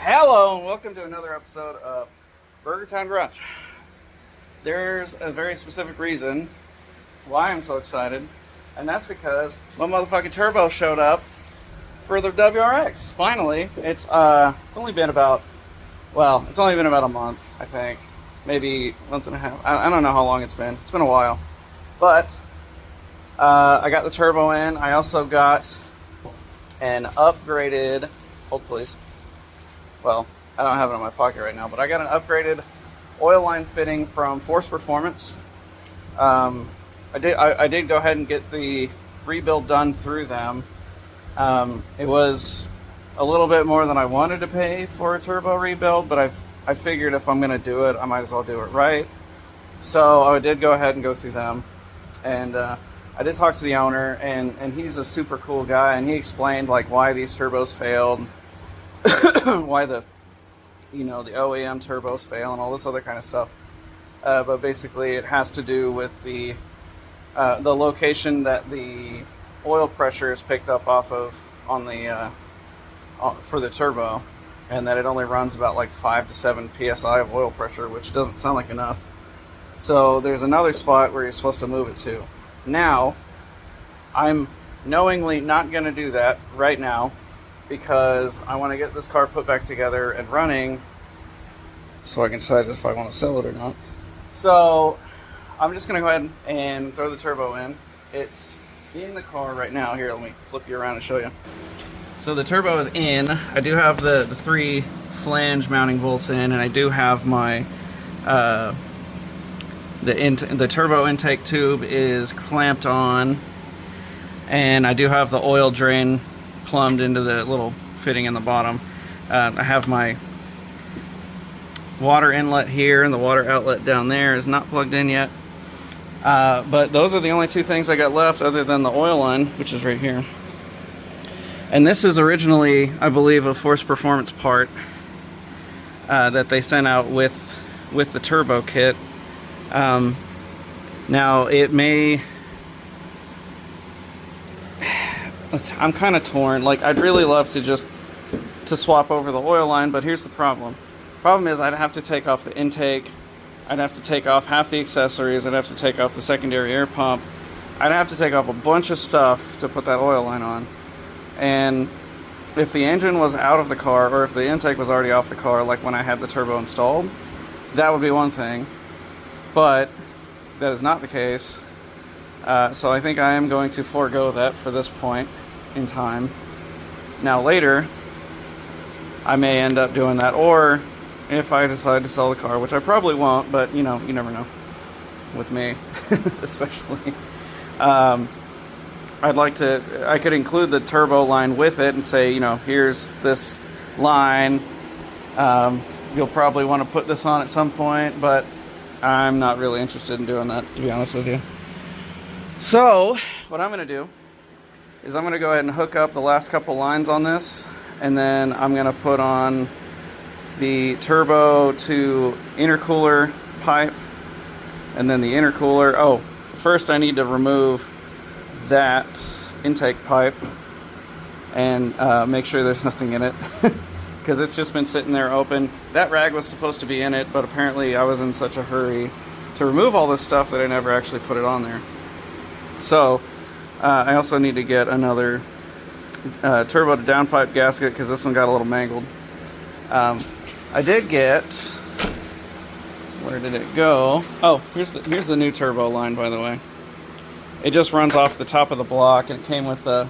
Hello and welcome to another episode of Burger Time Garage. There's a very specific reason why I'm so excited, and that's because my motherfucking turbo showed up for the WRX. Finally, it's only been about a month, I think, maybe a month and a half. I don't know how long it's been. It's been a while, but I got the turbo in. I also got an upgraded. Hold please. Well, I don't have it in my pocket right now, but I got an upgraded oil line fitting from Force Performance. I did go ahead and get the rebuild done through them. It was a little bit more than I wanted to pay for a turbo rebuild, but I figured if I'm going to do it, I might as well do it right. So I did go ahead and go through them, and I did talk to the owner, and he's a super cool guy, and he explained like why these turbos failed. Why the OEM turbos fail and all this other kind of stuff, but basically it has to do with the location that the oil pressure is picked up off of on the for the turbo, and that it only runs about like 5 to 7 psi of oil pressure, which doesn't sound like enough. So there's another spot where you're supposed to move it to. Now I'm knowingly not going to do that right now, because I want to get this car put back together and running so I can decide if I want to sell it or not. So I'm just going to go ahead and throw the turbo in. It's in the car right now. Here, let me flip you around and show you. So the turbo is in. I do have the 3 flange mounting bolts in, and I do have my the turbo intake tube is clamped on, and I do have the oil drain plumbed into the little fitting in the bottom. I have my water inlet here, and the water outlet down there is not plugged in yet. But those are the only 2 things I got left, other than the oil line, which is right here. And this is originally, I believe, a Force Performance part that they sent out with the turbo kit. Now it may. I'm kind of torn. Like, I'd really love to swap over the oil line, but here's the problem. Problem is I'd have to take off the intake. I'd have to take off half the accessories. I'd have to take off the secondary air pump. I'd have to take off a bunch of stuff to put that oil line on. And if the engine was out of the car, or if the intake was already off the car, like when I had the turbo installed, that would be one thing. But that is not the case. So I think I am going to forego that for this point in time. Now later, I may end up doing that, or if I decide to sell the car, which I probably won't, but you never know with me. Especially I could include the turbo line with it and say, here's this line, you'll probably want to put this on at some point, but I'm not really interested in doing that, to be honest with you. So what I'm going to do is I'm going to go ahead and hook up the last couple lines on this, and then I'm going to put on the turbo to intercooler pipe, and then the intercooler. Oh, first I need to remove that intake pipe and make sure there's nothing in it, because it's just been sitting there open. That rag was supposed to be in it, but apparently I was in such a hurry to remove all this stuff that I never actually put it on there. So I also need to get another turbo to downpipe gasket, because this one got a little mangled. I did get, where did it go? Oh, here's the new turbo line, by the way. It just runs off the top of the block, and it came with a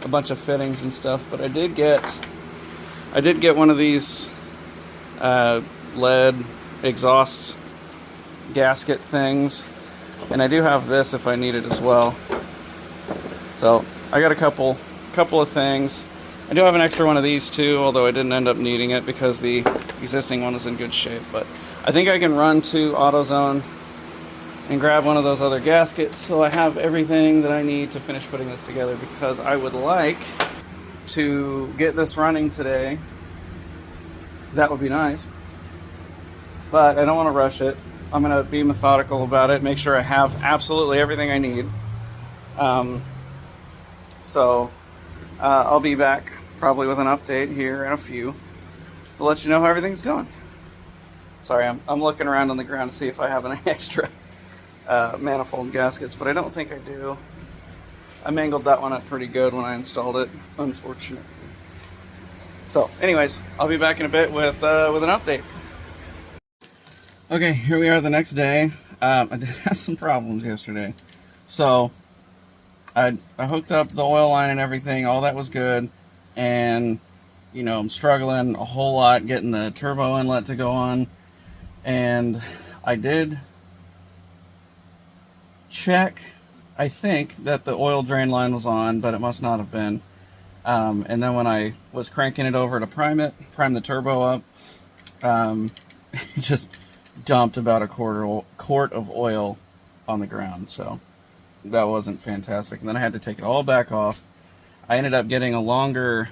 bunch of fittings and stuff. But I did get one of these lead exhaust gasket things, and I do have this if I need it as well. So I got a couple of things. I do have an extra one of these too, although I didn't end up needing it because the existing one was in good shape. But I think I can run to AutoZone and grab one of those other gaskets, so I have everything that I need to finish putting this together, because I would like to get this running today. That would be nice, but I don't want to rush it. I'm going to be methodical about it, make sure I have absolutely everything I need. So I'll be back probably with an update here in a few. to let you know how everything's going. Sorry, I'm looking around on the ground to see if I have any extra manifold gaskets, but I don't think I do. I mangled that one up pretty good when I installed it, unfortunately. So, anyways, I'll be back in a bit with an update. Okay, here we are the next day. I did have some problems yesterday. So, I hooked up the oil line and everything, all that was good, and, you know, I'm struggling a whole lot getting the turbo inlet to go on, and I did check, I think, that the oil drain line was on, but it must not have been. And then when I was cranking it over to prime the turbo up, it just dumped about a quart of oil on the ground, so that wasn't fantastic. And then I had to take it all back off. I ended up getting a longer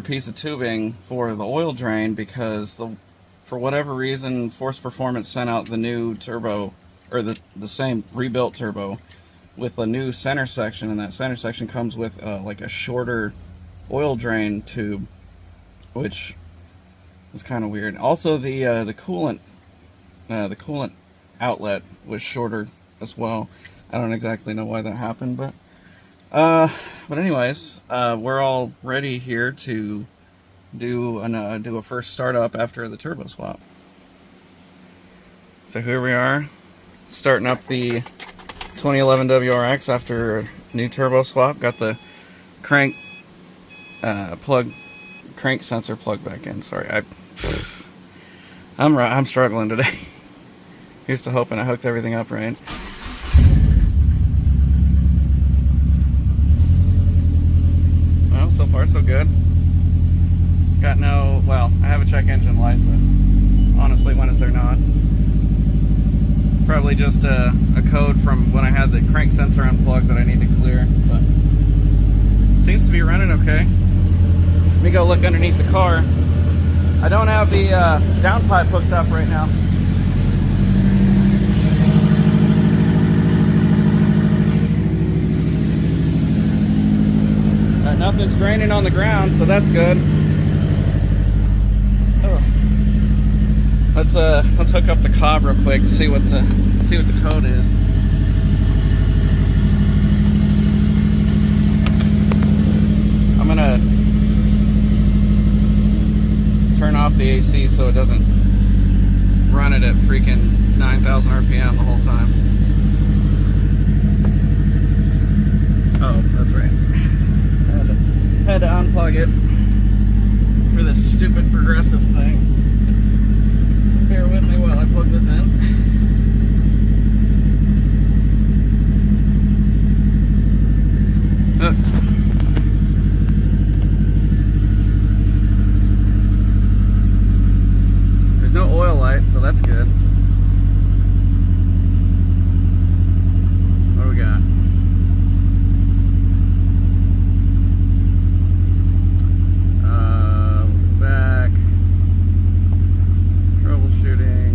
piece of tubing for the oil drain because for whatever reason, Force Performance sent out the new turbo, or the same rebuilt turbo with a new center section, and that center section comes with like a shorter oil drain tube, which was kind of weird. Also, the coolant outlet was shorter as well. I don't exactly know why that happened, but anyways, we're all ready here to do a first startup after the turbo swap. So here we are, starting up the 2011 WRX after a new turbo swap. Got the crank sensor plug back in. Sorry, I'm struggling today. Here's to hoping I hooked everything up right. Well, so far so good. Got no, well, I have a check engine light, but honestly, when is there not? Probably just a code from when I had the crank sensor unplugged that I need to clear, but seems to be running okay. Let me go look underneath the car. I don't have the downpipe hooked up right now. Nothing's draining on the ground, so that's good. Oh. Let's hook up the cob real quick and see what the code is. I'm gonna turn off the AC so it doesn't run it at freaking 9,000 RPM the whole time. Oh, that's right. Had to unplug it for this stupid progressive thing. So bear with me while I plug this in. There's no oil light, so that's good. What do we got? Back. Troubleshooting.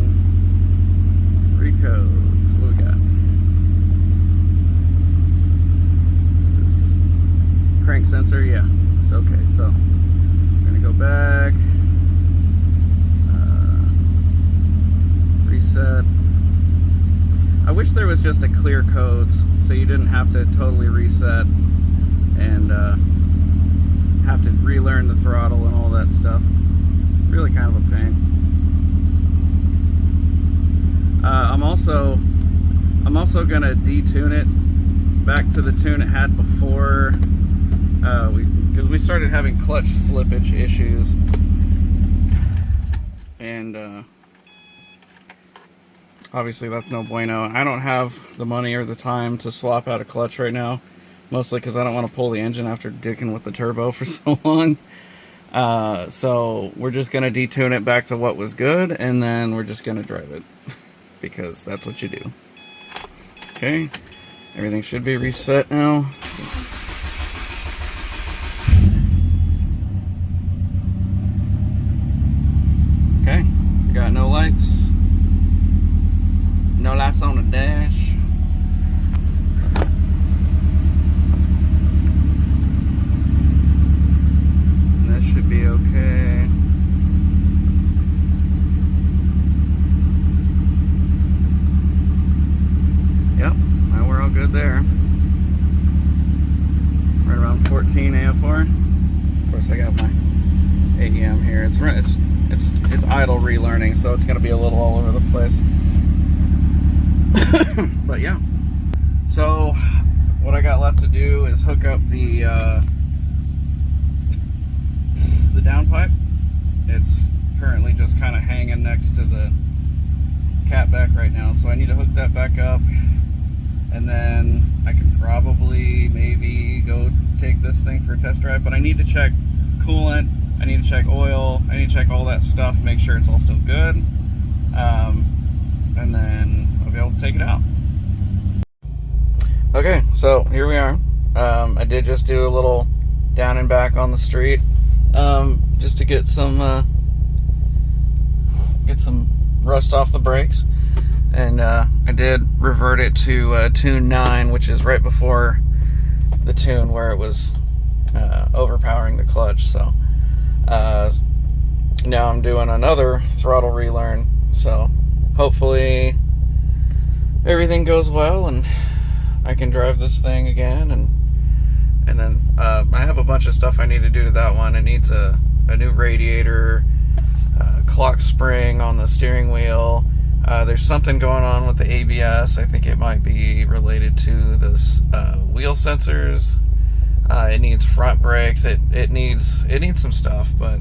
Recodes. What we got? Is this crank sensor? Yeah. It's okay. So I'm gonna go back. Reset. I wish there was just a clear codes so you didn't have to totally reset and have to relearn the throttle and all that stuff. Really kind of a pain. I'm also gonna detune it back to the tune it had before, because we started having clutch slippage issues, and obviously that's no bueno. I don't have the money or the time to swap out a clutch right now, mostly because I don't want to pull the engine after dicking with the turbo for so long. So we're just going to detune it back to what was good, and then we're just going to drive it, because that's what you do. Okay, everything should be reset now. Okay, we got no lights. No lights on the dash. That should be okay. AEM here. It's idle relearning, so it's gonna be a little all over the place. But yeah. So what I got left to do is hook up the downpipe. It's currently just kind of hanging next to the catback right now, so I need to hook that back up, and then I can probably maybe go take this thing for a test drive. But I need to check coolant, I need to check oil, I need to check all that stuff, make sure it's all still good, and then I'll be able to take it out. Okay, so here we are. I did just do a little down and back on the street, just to get some rust off the brakes, and I did revert it to tune 9, which is right before the tune where it was overpowering the clutch. So now I'm doing another throttle relearn, so hopefully everything goes well and I can drive this thing again. And then I have a bunch of stuff I need to do to that one. It needs a new radiator, clock spring on the steering wheel. There's something going on with the ABS. I think it might be related to this wheel sensors. It needs front brakes. It needs some stuff, but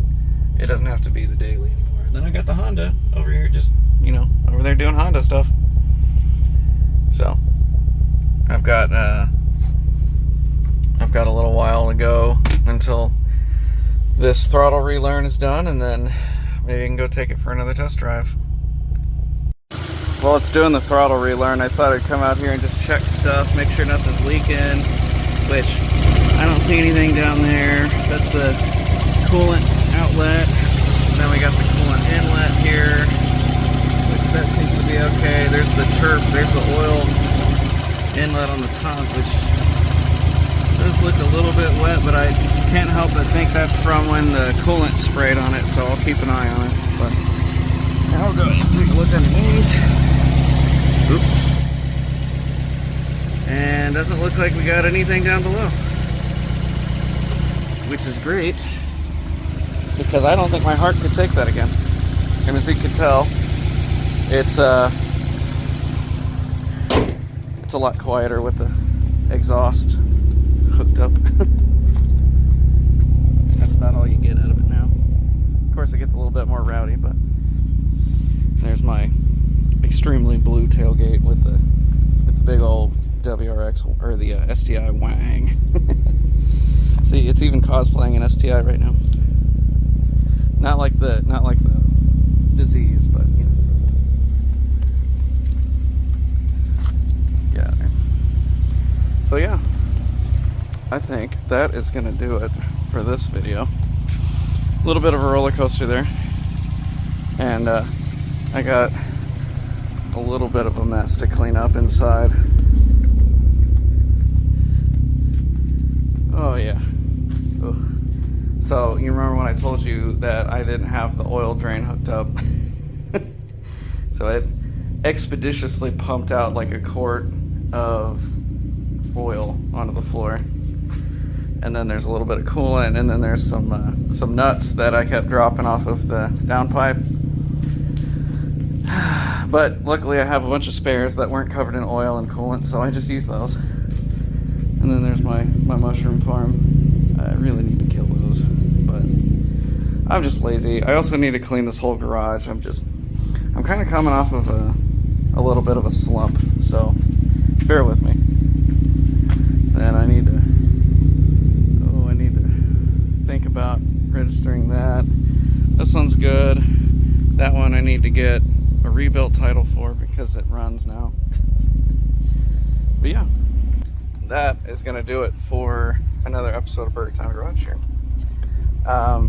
it doesn't have to be the daily anymore. And then I got the Honda over here, just over there doing Honda stuff. So I've got a little while to go until this throttle relearn is done, and then maybe I can go take it for another test drive. While it's doing the throttle relearn, I thought I'd come out here and just check stuff, make sure nothing's leaking, which I don't see anything down there. That's the coolant outlet. And then we got the coolant inlet here, which that seems to be okay. There's the there's the oil inlet on the top, which does look a little bit wet, but I can't help but think that's from when the coolant sprayed on it, so I'll keep an eye on it. But now we'll go ahead and take a look underneath. Oops. And doesn't look like we got anything down below, which is great, because I don't think my heart could take that again. And as you can tell, it's a lot quieter with the exhaust hooked up. That's about all you get out of it now. Of course, it gets a little bit more rowdy, but there's my extremely blue tailgate with the big old WRX, or the STI wang. See, it's even cosplaying an STI right now. Not like the disease, but yeah. So yeah, I think that is gonna do it for this video. A little bit of a roller coaster there, and I got a little bit of a mess to clean up inside. Oh yeah. Ugh. So you remember when I told you that I didn't have the oil drain hooked up? So it expeditiously pumped out like a quart of oil onto the floor, and then there's a little bit of coolant, and then there's some nuts that I kept dropping off of the downpipe. But luckily I have a bunch of spares that weren't covered in oil and coolant, so I just used those. And then there's my mushroom farm. I really need to kill those, but I'm just lazy. I also need to clean this whole garage. I'm kind of coming off of a little bit of a slump, so bear with me. And I need to think about registering that. This one's good. That one I need to get a rebuilt title for because it runs now. But yeah, that is going to do it for another episode of Burger Time Garage here.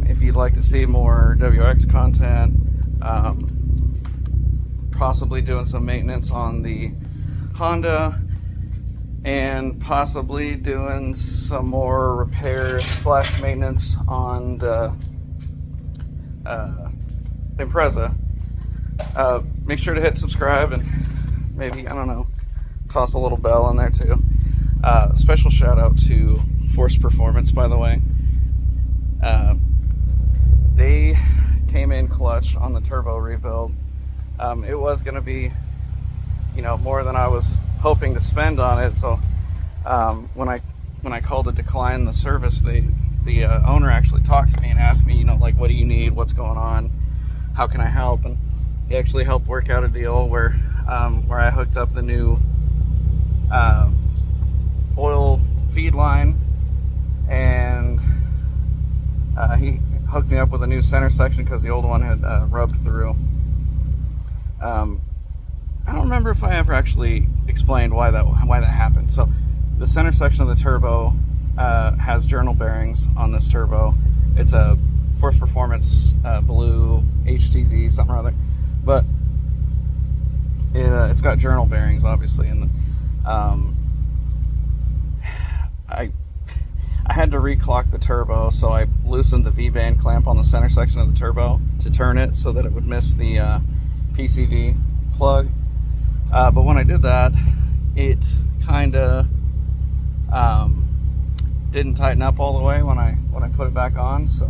If you'd like to see more WRX content, possibly doing some maintenance on the Honda, and possibly doing some more repair / maintenance on the Impreza. Make sure to hit subscribe, and maybe, I don't know, toss a little bell in there too. Special shout out to Force Performance, by the way. V-main clutch on the turbo rebuild. It was going to be, you know, more than I was hoping to spend on it. So when I called to decline the service, the owner actually talked to me and asked me, you know, like, what do you need? What's going on? How can I help? And he actually helped work out a deal where I hooked up the new oil feed line, and he hooked me up with a new center section because the old one had rubbed through. I don't remember if I ever actually explained why that happened. So the center section of the turbo has journal bearings on this turbo. It's a Force Performance blue HTZ something or other, but it's got journal bearings obviously, and I had to reclock the turbo, so I loosened the V-band clamp on the center section of the turbo to turn it so that it would miss the PCV plug. But when I did that, it kind of didn't tighten up all the way when I put it back on. So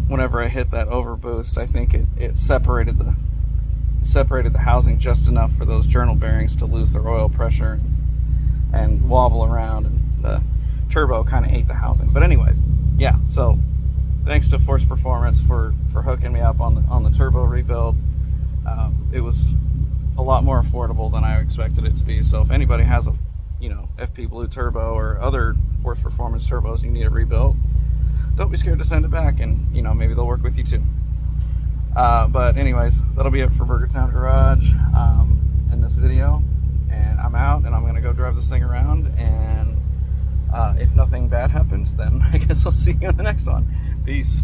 whenever I hit that overboost, I think it separated the housing just enough for those journal bearings to lose their oil pressure and wobble around, and the turbo kind of ate the housing. But anyways, yeah, so thanks to Force Performance for hooking me up on the turbo rebuild. It was a lot more affordable than I expected it to be. So if anybody has a, you know, FP Blue turbo or other Force Performance turbos you need a rebuild, don't be scared to send it back, and, you know, maybe they'll work with you too. But anyways, that'll be it for Burger Town Garage in this video, and I'm out, and I'm gonna go drive this thing around, and if nothing bad happens, then I guess I'll see you in the next one. Peace.